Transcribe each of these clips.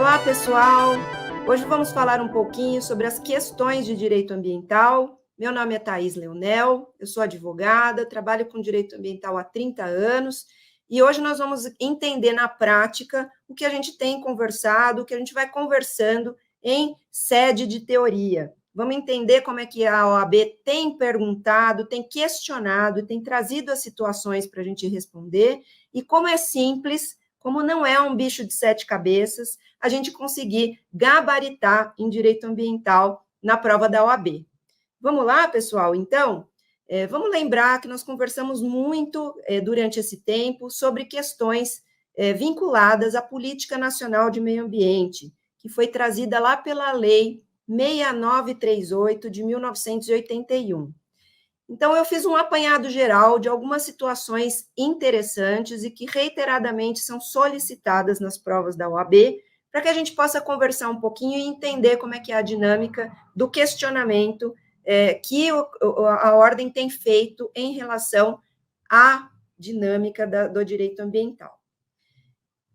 Olá, pessoal! Hoje vamos falar um pouquinho sobre as questões de direito ambiental. Meu nome é Thaís Leonel, eu sou advogada, trabalho com direito ambiental há 30 anos e hoje nós vamos entender na prática o que a gente tem conversado, o que a gente vai conversando em sede de teoria. Vamos entender como é que a OAB tem perguntado, tem questionado, tem trazido as situações para a gente responder e como é simples, como não é um bicho de 7 cabeças, a gente conseguir gabaritar em direito ambiental na prova da OAB. Vamos lá, pessoal? Então, vamos lembrar que nós conversamos muito durante esse tempo sobre questões vinculadas à Política Nacional de Meio Ambiente, que foi trazida lá pela Lei 6938 de 1981. Então, eu fiz um apanhado geral de algumas situações interessantes e que reiteradamente são solicitadas nas provas da OAB, para que a gente possa conversar um pouquinho e entender como é que é a dinâmica do questionamento que a ordem tem feito em relação à dinâmica do direito ambiental.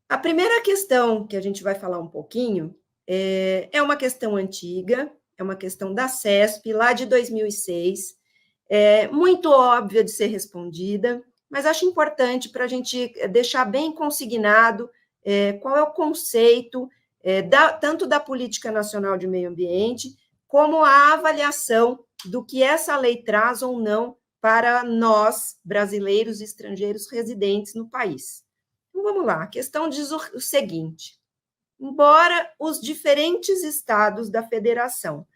A primeira questão que a gente vai falar um pouquinho é uma questão antiga, é uma questão da CESP, lá de 2006, muito óbvia de ser respondida, mas acho importante para a gente deixar bem consignado qual é o conceito tanto da Política Nacional de Meio Ambiente, como a avaliação do que essa lei traz ou não para nós, brasileiros e estrangeiros residentes no país. Então, vamos lá, a questão diz o seguinte: embora os diferentes estados da federação,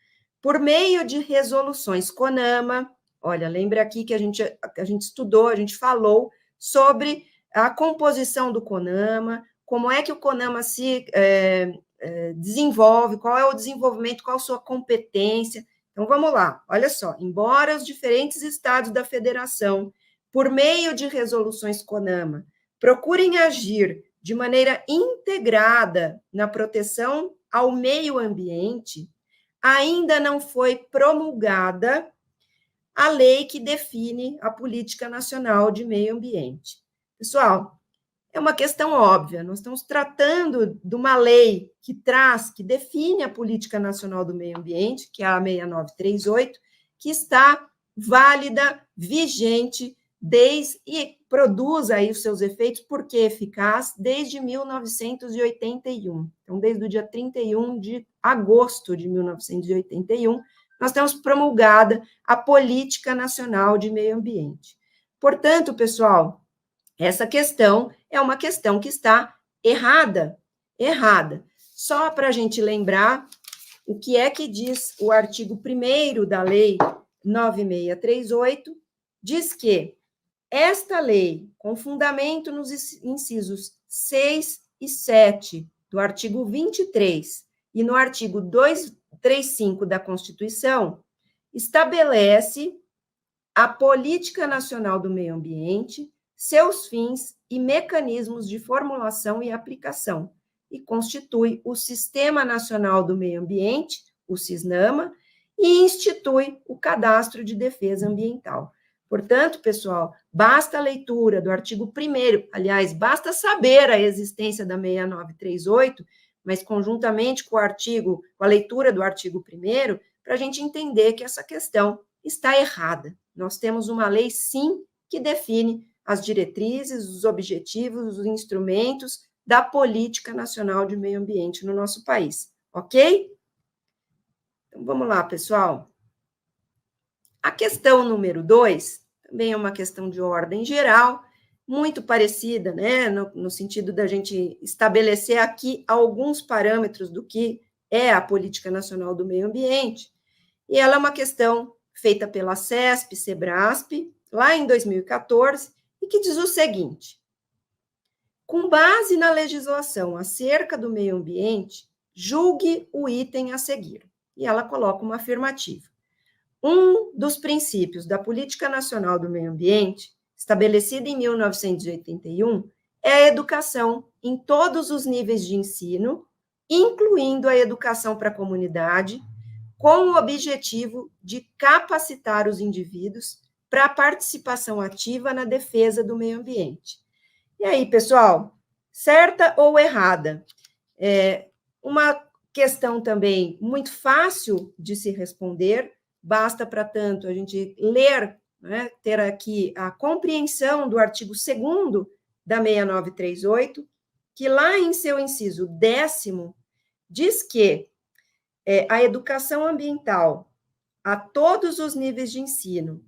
por meio de resoluções CONAMA, olha, lembra aqui que a gente estudou, a gente falou sobre a composição do CONAMA, como é que o CONAMA se desenvolve, qual é o desenvolvimento, qual a sua competência. Então, vamos lá, olha só, embora os diferentes estados da federação, por meio de resoluções CONAMA, procurem agir de maneira integrada na proteção ao meio ambiente, ainda não foi promulgada a lei que define a Política Nacional de Meio Ambiente. Pessoal, é uma questão óbvia, nós estamos tratando de uma lei que define a Política Nacional do Meio Ambiente, que é a 6938, que está válida, vigente, e produz aí os seus efeitos, porque eficaz, desde 1981. Então, desde o dia 31 de agosto de 1981, nós temos promulgada a Política Nacional de Meio Ambiente. Portanto, pessoal, essa questão é uma questão que está errada. Só para a gente lembrar o que é que diz o artigo 1º da Lei 9638, diz que esta lei, com fundamento nos incisos 6 e 7 do artigo 23 e no artigo 235 da Constituição, estabelece a Política Nacional do Meio Ambiente, seus fins e mecanismos de formulação e aplicação, e constitui o Sistema Nacional do Meio Ambiente, o SISNAMA, e institui o Cadastro de Defesa Ambiental. Portanto, pessoal, basta a leitura do artigo 1º, aliás, basta saber a existência da 6938, mas conjuntamente com a leitura do artigo 1º, para a gente entender que essa questão está errada. Nós temos uma lei, sim, que define as diretrizes, os objetivos, os instrumentos da Política Nacional de Meio Ambiente no nosso país, ok? Então, vamos lá, pessoal. A questão número 2 também é uma questão de ordem geral, muito parecida, né, no sentido da gente estabelecer aqui alguns parâmetros do que é a Política Nacional do Meio Ambiente, e ela é uma questão feita pela CESP, SEBRASP, lá em 2014, e que diz o seguinte: com base na legislação acerca do meio ambiente, julgue o item a seguir. E ela coloca uma afirmativa. Um dos princípios da Política Nacional do Meio Ambiente, estabelecida em 1981, é a educação em todos os níveis de ensino, incluindo a educação para a comunidade, com o objetivo de capacitar os indivíduos para a participação ativa na defesa do meio ambiente. E aí, pessoal, certa ou errada? Uma questão também muito fácil de se responder, basta, para tanto, a gente ler, né, ter aqui a compreensão do artigo 2º da 6938, que lá em seu inciso 10º diz que a educação ambiental a todos os níveis de ensino,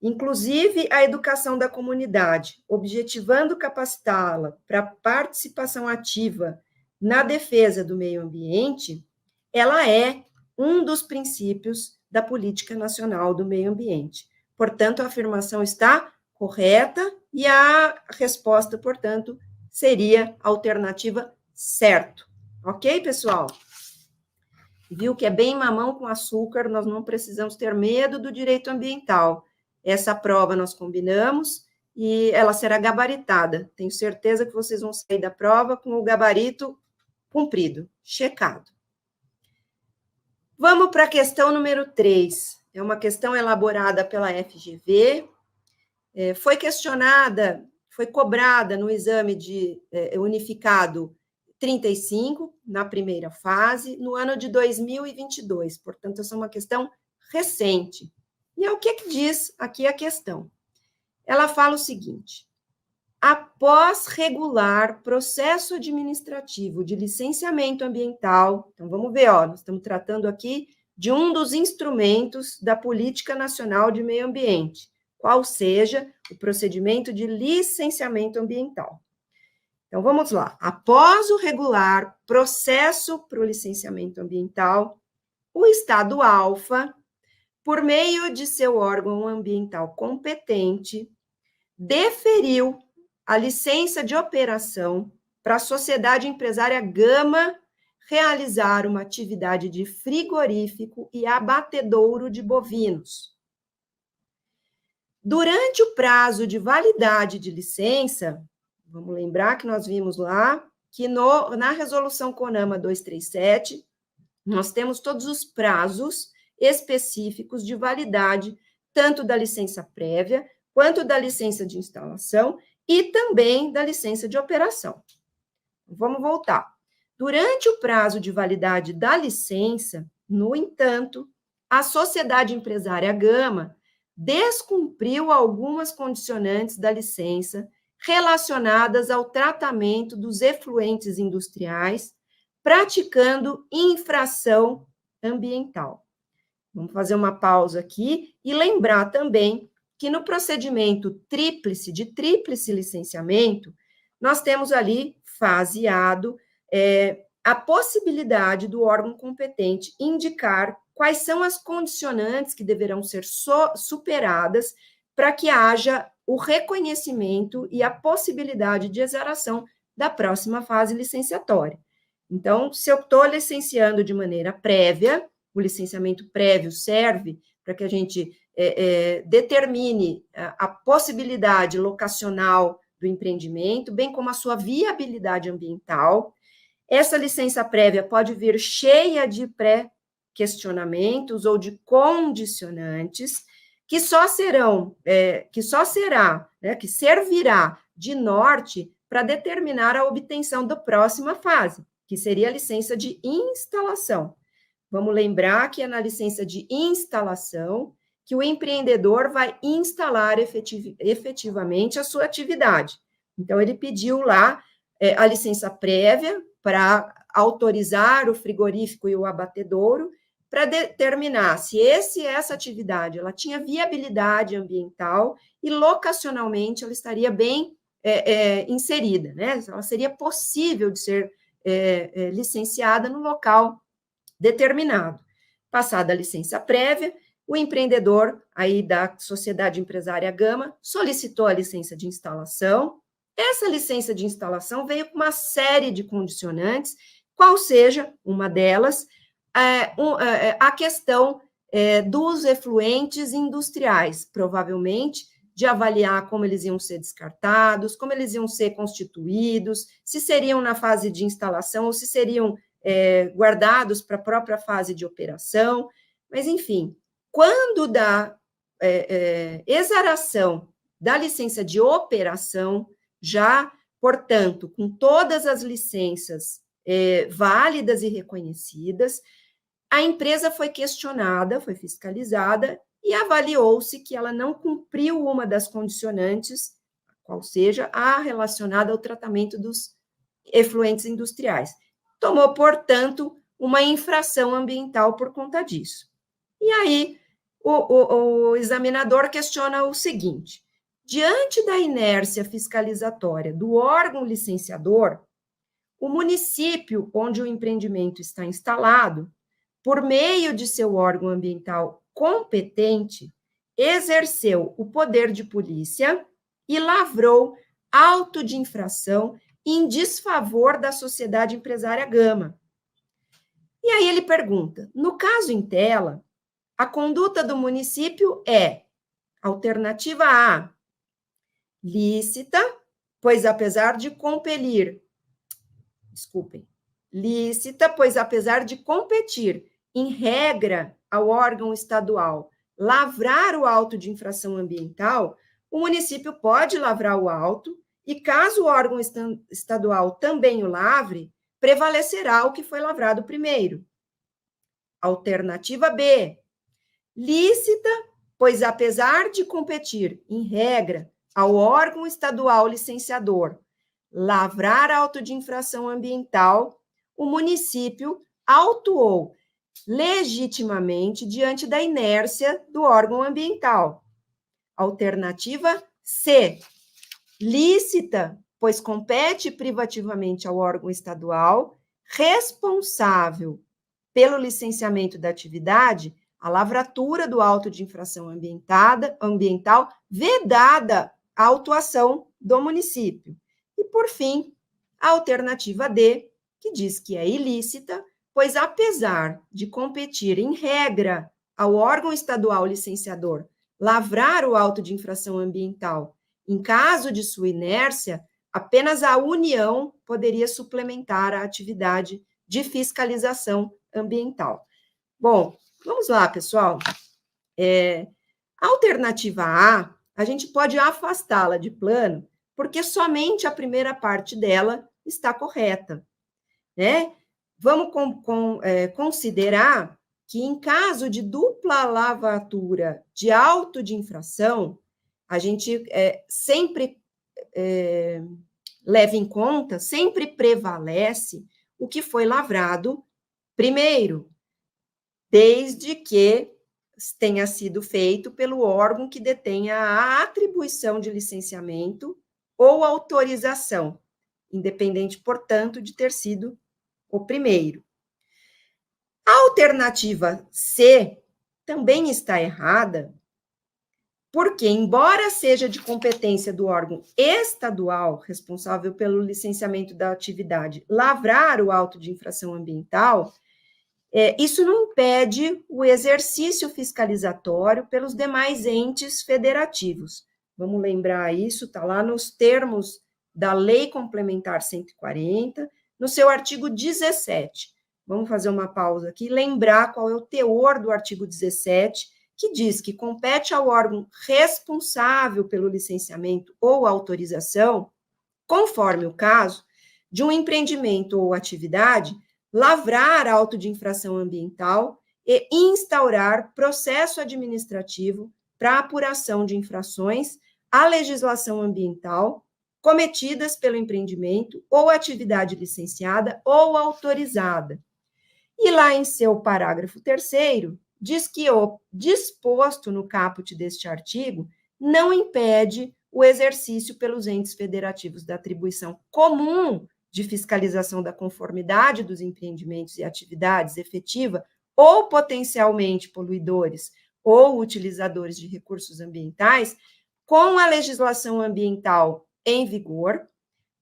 inclusive a educação da comunidade, objetivando capacitá-la para participação ativa na defesa do meio ambiente, ela é um dos princípios da Política Nacional do Meio Ambiente. Portanto, a afirmação está correta e a resposta, portanto, seria a alternativa certo. Ok, pessoal? Viu que é bem mamão com açúcar, nós não precisamos ter medo do direito ambiental. Essa prova nós combinamos e ela será gabaritada. Tenho certeza que vocês vão sair da prova com o gabarito cumprido, checado. Vamos para a questão número 3. É uma questão elaborada pela FGV, foi questionada, foi cobrada no exame de unificado 35, na primeira fase, no ano de 2022. Portanto, essa é uma questão recente. E é o que diz aqui a questão. Ela fala o seguinte: após regular processo administrativo de licenciamento ambiental, então vamos ver, nós estamos tratando aqui de um dos instrumentos da Política Nacional de Meio Ambiente, qual seja o procedimento de licenciamento ambiental. Então, vamos lá. Após o regular processo para o licenciamento ambiental, o Estado alfa, por meio de seu órgão ambiental competente, deferiu a licença de operação para a sociedade empresária Gama realizar uma atividade de frigorífico e abatedouro de bovinos. Durante o prazo de validade de licença, vamos lembrar que nós vimos lá que na resolução CONAMA 237, nós temos todos os prazos específicos de validade, tanto da licença prévia, quanto da licença de instalação e também da licença de operação. Vamos voltar. Durante o prazo de validade da licença, no entanto, a sociedade empresária Gama descumpriu algumas condicionantes da licença relacionadas ao tratamento dos efluentes industriais, praticando infração ambiental. Vamos fazer uma pausa aqui e lembrar também que no procedimento de tríplice licenciamento, nós temos ali faseado a possibilidade do órgão competente indicar quais são as condicionantes que deverão ser superadas para que haja o reconhecimento e a possibilidade de exaração da próxima fase licenciatória. Então, se eu estou licenciando de maneira prévia, o licenciamento prévio serve para que a gente determine a possibilidade locacional do empreendimento, bem como a sua viabilidade ambiental. Essa licença prévia pode vir cheia de pré-questionamentos ou de condicionantes, que servirá de norte para determinar a obtenção da próxima fase, que seria a licença de instalação. Vamos lembrar que é na licença de instalação que o empreendedor vai instalar efetivamente a sua atividade. Então, ele pediu lá a licença prévia para autorizar o frigorífico e o abatedouro, para determinar se essa atividade ela tinha viabilidade ambiental e locacionalmente ela estaria bem inserida, né? Ela seria possível de ser licenciada no local determinado. Passada a licença prévia, o empreendedor aí da Sociedade Empresária Gama solicitou a licença de instalação. Essa licença de instalação veio com uma série de condicionantes, qual seja uma delas, a questão dos efluentes industriais, provavelmente de avaliar como eles iam ser descartados, como eles iam ser constituídos, se seriam na fase de instalação ou se seriam guardados para a própria fase de operação, mas, enfim, quando da exaração da licença de operação, já, portanto, com todas as licenças válidas e reconhecidas. A empresa foi questionada, foi fiscalizada, e avaliou-se que ela não cumpriu uma das condicionantes, qual seja a relacionada ao tratamento dos efluentes industriais. Tomou, portanto, uma infração ambiental por conta disso. E aí, o examinador questiona o seguinte: diante da inércia fiscalizatória do órgão licenciador, o município onde o empreendimento está instalado, por meio de seu órgão ambiental competente, exerceu o poder de polícia e lavrou auto de infração em desfavor da sociedade empresária Gama. E aí ele pergunta: no caso em tela, a conduta do município é alternativa A, lícita, pois apesar de competir em regra ao órgão estadual lavrar o auto de infração ambiental, o município pode lavrar o auto e, caso o órgão estadual também o lavre, prevalecerá o que foi lavrado primeiro. Alternativa B, lícita, pois apesar de competir em regra ao órgão estadual licenciador lavrar auto de infração ambiental, o município autuou legitimamente diante da inércia do órgão ambiental. Alternativa C, lícita, pois compete privativamente ao órgão estadual responsável pelo licenciamento da atividade a lavratura do auto de infração ambiental, vedada a autuação do município. E, por fim, a alternativa D, que diz que é ilícita, pois, apesar de competir em regra ao órgão estadual licenciador lavrar o auto de infração ambiental, em caso de sua inércia, apenas a União poderia suplementar a atividade de fiscalização ambiental. Bom, vamos lá, pessoal. A alternativa a gente pode afastá-la de plano, porque somente a primeira parte dela está correta, né? Vamos considerar que, em caso de dupla lavratura de auto de infração, a gente sempre leva em conta, sempre prevalece o que foi lavrado primeiro, desde que tenha sido feito pelo órgão que detenha a atribuição de licenciamento ou autorização, independente, portanto, de ter sido o primeiro. A alternativa C também está errada, porque, embora seja de competência do órgão estadual responsável pelo licenciamento da atividade lavrar o auto de infração ambiental, isso não impede o exercício fiscalizatório pelos demais entes federativos. Vamos lembrar isso, está lá nos termos da Lei Complementar 140, no seu artigo 17. Vamos fazer uma pausa aqui e lembrar qual é o teor do artigo 17, que diz que compete ao órgão responsável pelo licenciamento ou autorização, conforme o caso, de um empreendimento ou atividade, lavrar auto de infração ambiental e instaurar processo administrativo para apuração de infrações à legislação ambiental cometidas pelo empreendimento ou atividade licenciada ou autorizada. E lá em seu parágrafo 3º, diz que o disposto no caput deste artigo não impede o exercício pelos entes federativos da atribuição comum de fiscalização da conformidade dos empreendimentos e atividades efetiva ou potencialmente poluidores ou utilizadores de recursos ambientais com a legislação ambiental em vigor,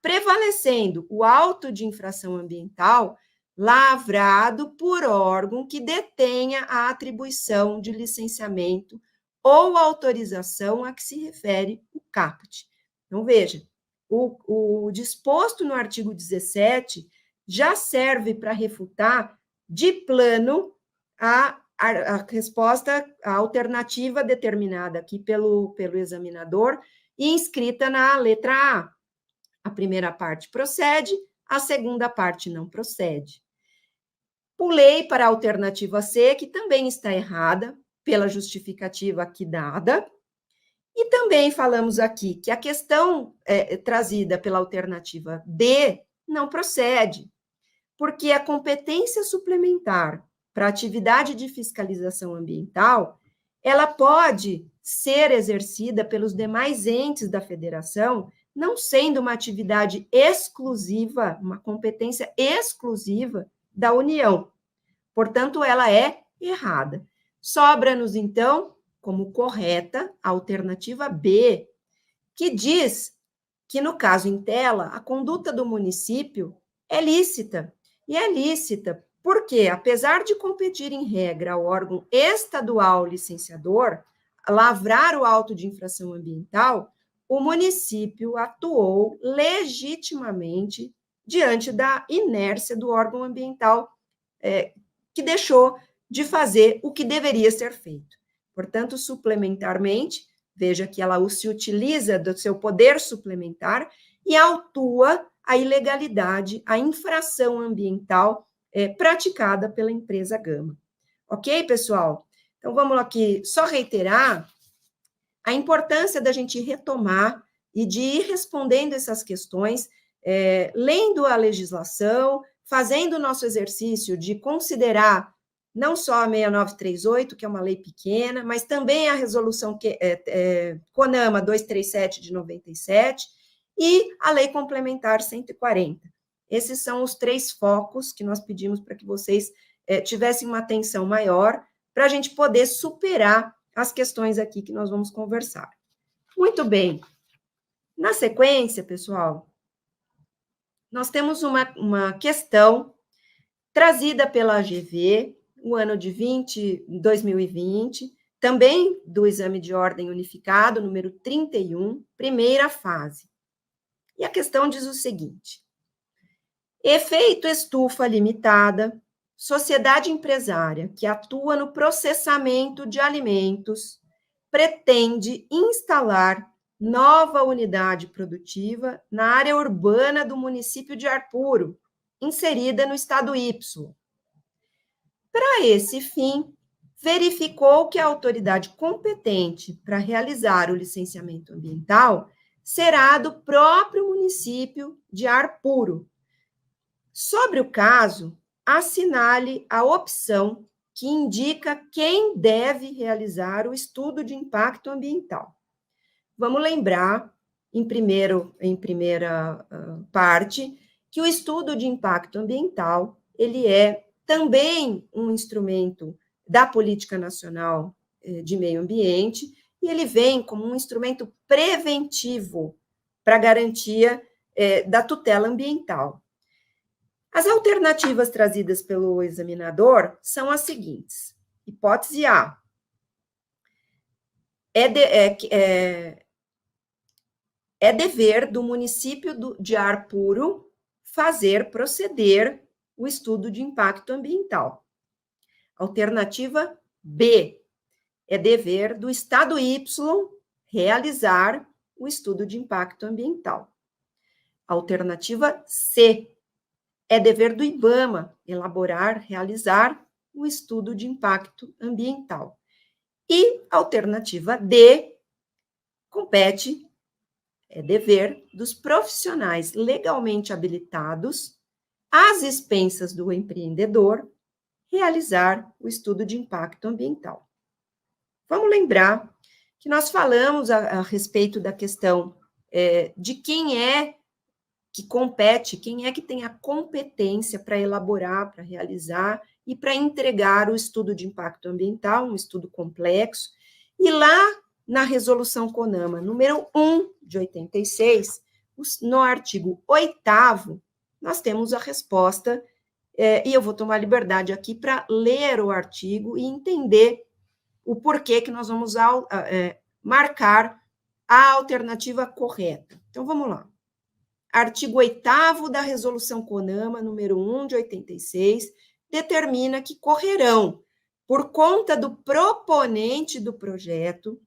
prevalecendo o auto de infração ambiental lavrado por órgão que detenha a atribuição de licenciamento ou autorização a que se refere o caput. Então, veja, o disposto no artigo 17 já serve para refutar de plano a resposta, a alternativa determinada aqui pelo examinador e inscrita na letra A. A primeira parte procede, a segunda parte não procede. Pulei para a alternativa C, que também está errada, pela justificativa aqui dada, e também falamos aqui que a questão trazida pela alternativa D não procede, porque a competência suplementar para atividade de fiscalização ambiental, ela pode ser exercida pelos demais entes da federação, não sendo uma atividade exclusiva, uma competência exclusiva da União. Portanto, ela é errada. Sobra-nos, então, como correta, a alternativa B, que diz que, no caso em tela, a conduta do município é lícita. E é lícita porque, apesar de competir em regra ao órgão estadual licenciador, lavrar o auto de infração ambiental, o município atuou legitimamente diante da inércia do órgão ambiental, que deixou de fazer o que deveria ser feito. Portanto, suplementarmente, veja que ela se utiliza do seu poder suplementar e autua a ilegalidade, a infração ambiental praticada pela empresa Gama. Ok, pessoal? Então, vamos aqui só reiterar a importância da gente retomar e de ir respondendo essas questões, lendo a legislação, fazendo o nosso exercício de considerar não só a 6938, que é uma lei pequena, mas também a resolução CONAMA 237 de 97 e a lei complementar 140. Esses são os 3 focos que nós pedimos para que vocês tivessem uma atenção maior para a gente poder superar as questões aqui que nós vamos conversar. Muito bem. Na sequência, pessoal, nós temos uma questão trazida pela AGV, o ano de 2020, também do exame de ordem unificado, número 31, primeira fase. E a questão diz o seguinte: efeito estufa limitada, sociedade empresária que atua no processamento de alimentos, pretende instalar nova unidade produtiva na área urbana do município de Arpuro, inserida no estado Y. Para esse fim, verificou que a autoridade competente para realizar o licenciamento ambiental será do próprio município de Arpuro. Sobre o caso, assinale a opção que indica quem deve realizar o estudo de impacto ambiental. Vamos lembrar, em primeira parte, que o estudo de impacto ambiental, ele é também um instrumento da Política Nacional de Meio Ambiente, e ele vem como um instrumento preventivo para a garantia da tutela ambiental. As alternativas trazidas pelo examinador são as seguintes. Hipótese A. É dever do município de Arpuro proceder o estudo de impacto ambiental. Alternativa B. É dever do estado Y realizar o estudo de impacto ambiental. Alternativa C. É dever do IBAMA realizar o estudo de impacto ambiental. E alternativa D, é dever dos profissionais legalmente habilitados, às expensas do empreendedor, realizar o estudo de impacto ambiental. Vamos lembrar que nós falamos a respeito da questão de quem é que compete, quem é que tem a competência para elaborar, para realizar e para entregar o estudo de impacto ambiental, um estudo complexo. E lá na resolução CONAMA, número 1 de 86, no artigo 8º, nós temos a resposta, e eu vou tomar liberdade aqui para ler o artigo e entender o porquê que nós vamos marcar a alternativa correta. Então, vamos lá. Artigo 8º da Resolução CONAMA, número 1 de 86, determina que correrão, por conta do proponente do projeto,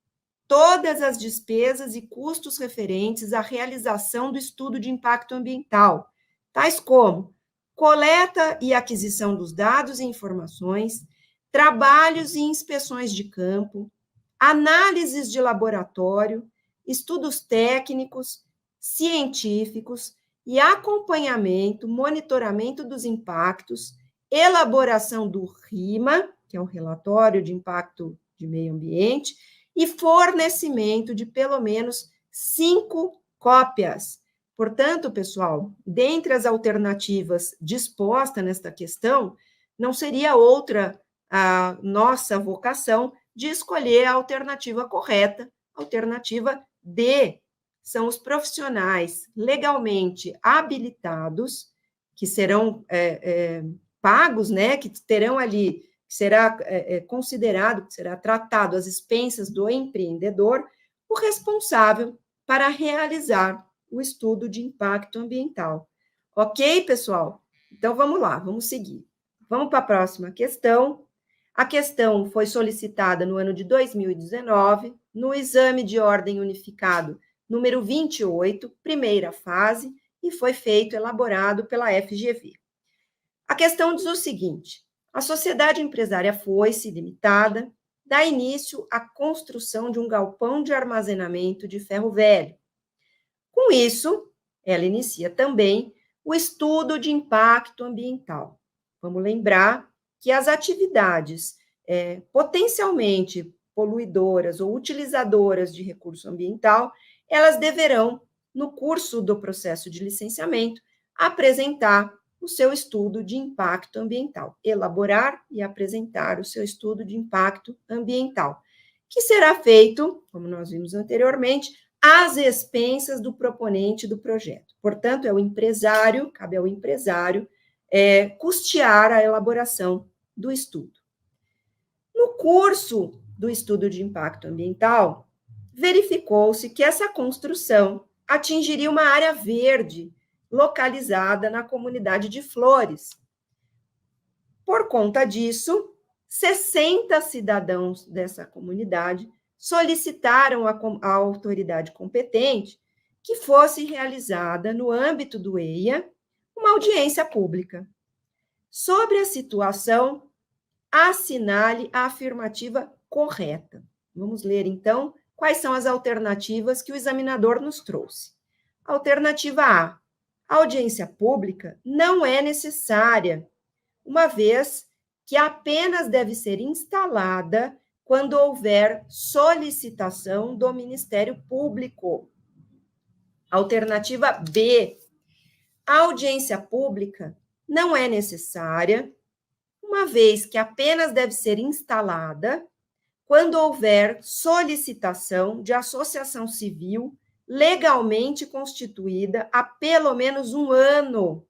todas as despesas e custos referentes à realização do estudo de impacto ambiental, tais como coleta e aquisição dos dados e informações, trabalhos e inspeções de campo, análises de laboratório, estudos técnicos, científicos e acompanhamento, monitoramento dos impactos, elaboração do RIMA, que é o Relatório de Impacto de Meio Ambiente, e fornecimento de pelo menos 5 cópias. Portanto, pessoal, dentre as alternativas dispostas nesta questão, não seria outra a nossa vocação de escolher a alternativa correta, alternativa D. São os profissionais legalmente habilitados, que serão pagos, né, que terão ali, que será considerado, que será tratado às expensas do empreendedor, o responsável para realizar o estudo de impacto ambiental. Ok, pessoal? Então, vamos lá, vamos seguir. Vamos para a próxima questão. A questão foi solicitada no ano de 2019, no exame de ordem unificado número 28, primeira fase, e foi elaborado pela FGV. A questão diz o seguinte: a sociedade empresária Foice Limitada dá início à construção de um galpão de armazenamento de ferro velho. Com isso, ela inicia também o estudo de impacto ambiental. Vamos lembrar que as atividades potencialmente poluidoras ou utilizadoras de recurso ambiental, elas deverão, no curso do processo de licenciamento, apresentar o seu estudo de impacto ambiental, elaborar e apresentar o seu estudo de impacto ambiental, que será feito, como nós vimos anteriormente, às expensas do proponente do projeto. Portanto, cabe ao empresário custear a elaboração do estudo. No curso do estudo de impacto ambiental, verificou-se que essa construção atingiria uma área verde localizada na comunidade de Flores. Por conta disso, 60 cidadãos dessa comunidade solicitaram à autoridade competente que fosse realizada, no âmbito do EIA, uma audiência pública. Sobre a situação, assinale a afirmativa correta. Vamos ler, então, quais são as alternativas que o examinador nos trouxe. Alternativa A: a audiência pública não é necessária, uma vez que apenas deve ser instalada quando houver solicitação do Ministério Público. Alternativa B: a audiência pública não é necessária, uma vez que apenas deve ser instalada quando houver solicitação de associação civil legalmente constituída há pelo menos um ano.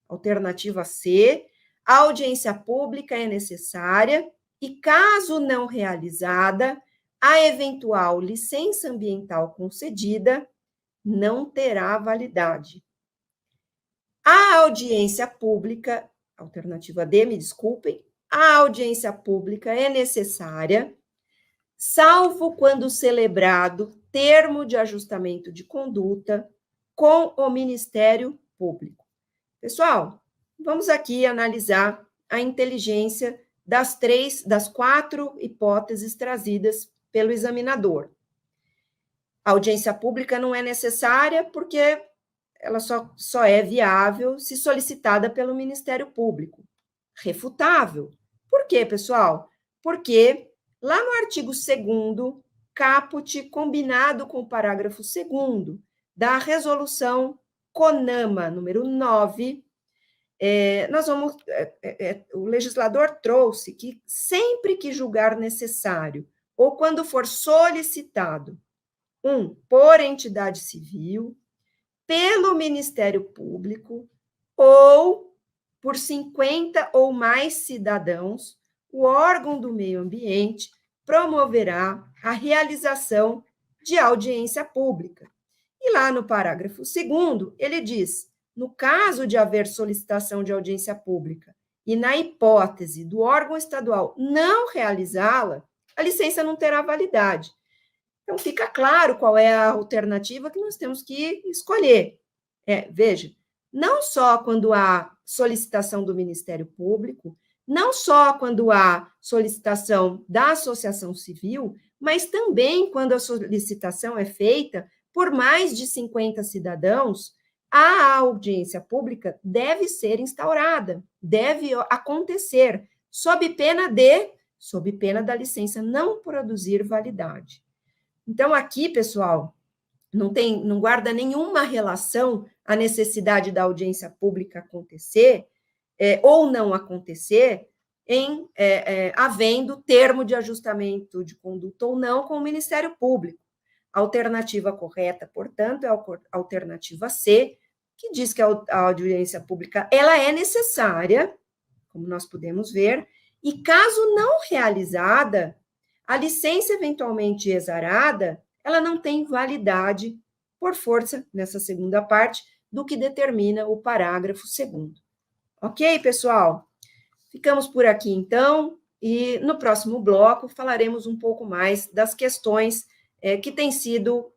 Alternativa C: a audiência pública é necessária e, caso não realizada, a eventual licença ambiental concedida não terá validade. A audiência pública, alternativa D, me desculpem, a audiência pública é necessária, salvo quando celebrado termo de ajustamento de conduta com o Ministério Público. Pessoal, vamos aqui analisar a inteligência das 4 hipóteses trazidas pelo examinador. A audiência pública não é necessária porque ela só é viável se solicitada pelo Ministério Público. Refutável. Por quê, pessoal? Porque lá no artigo 2º, caput, combinado com o parágrafo 2º da resolução CONAMA, número 9, o legislador trouxe que sempre que julgar necessário, ou quando for solicitado, por entidade civil, pelo Ministério Público, ou por 50 ou mais cidadãos, o órgão do meio ambiente promoverá a realização de audiência pública. E lá no parágrafo 2º, ele diz: no caso de haver solicitação de audiência pública e na hipótese do órgão estadual não realizá-la, a licença não terá validade. Então, fica claro qual é a alternativa que nós temos que escolher. Veja, não só quando há solicitação do Ministério Público, não só quando há solicitação da associação civil, mas também quando a solicitação é feita por mais de 50 cidadãos, a audiência pública deve ser instaurada, deve acontecer, sob pena da licença não produzir validade. Então, aqui, pessoal, não guarda nenhuma relação a necessidade da audiência pública acontecer ou não acontecer em havendo termo de ajustamento de conduta ou não com o Ministério Público. A alternativa correta, portanto, é a alternativa C, que diz que a audiência pública ela é necessária, como nós podemos ver, e caso não realizada, a licença eventualmente exarada, ela não tem validade por força, nessa segunda parte, do que determina o parágrafo 2º. Ok, pessoal? Ficamos por aqui, então, e no próximo bloco falaremos um pouco mais das questões que têm sido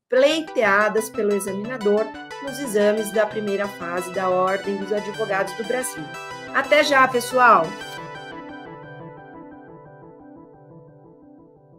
pleiteadas pelo examinador nos exames da primeira fase da Ordem dos Advogados do Brasil. Até já, pessoal!